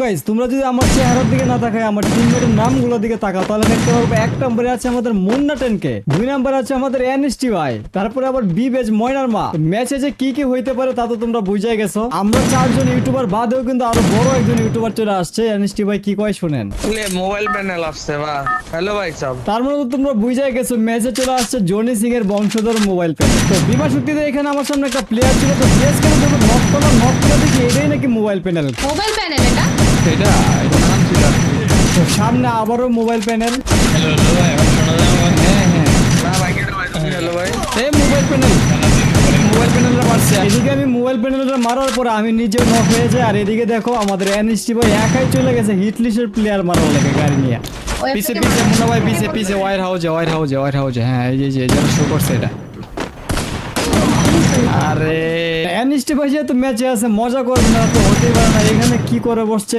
Guys তোমরা যদি আমার চেহারার দিকে না তাকায় আমার টিমমেটের নামগুলোর দিকে তাকাও তাহলে দেখতে পারবে এক নম্বরে আছে আমাদের মুন্না টেনকে, 2 নম্বরে আছে আমাদের এনএসটি ভাই, তারপরে আবার বি বেজ ময়নার মা। ম্যাচে যে কি কি হইতে পারে তা তো তোমরা বুঝাই গেছো। আমরা 4 জন ইউটিউবার বাদেও কিন্তু আরো বড় একজন ইউটিউবার চলে আসছে। এনএসটি ভাই কি কয় শুনেন। মোবাইল প্যানেল আসছে বা হ্যালো ভাই সব। তার মানে তো তোমরা বুঝাই গেছো ম্যাচে চলে আসছে জনি সিং এর বংশধর মোবাইল প্যানেল। তো বিমা শক্তিতে এখানে আমার সামনে একটা প্লেয়ার ছিল, তো সিএসকে এর জন্য নক করে দেখি এটাই নাকি মোবাইল প্যানেল। মোবাইল প্যানেল এটা এটা নাম ছিল তো সামনে আবারও মোবাইল প্যানেল। হ্যালো ভাই শোনা যায় আমার? হ্যাঁ হ্যাঁ না ভাই কেন ভাই তুমি হ্যালো ভাই এই মোবাইল প্যানেল, মোবাইল প্যানেলটা মারছে। এদিকে আমি মোবাইল প্যানেলটা মারার পরে আমি নিজেও নক হয়ে যাই, আর এদিকে দেখো আমাদের এনএসটি ভাই একাই চলে গেছে হিট লিস্টের প্লেয়ার মারার লাগে গাড়ি নিয়ে। পিছে পিছে মুন্না ভাই পিছে পিছে ওয়ার হাউজে হ্যাঁ এই যে যেটা শো করছে এটা। আরে এনএসটি ভাই যেহেতু ম্যাচে আছে মজা করবে না তো হতেই পারে না, এখানে কি করে বসছে।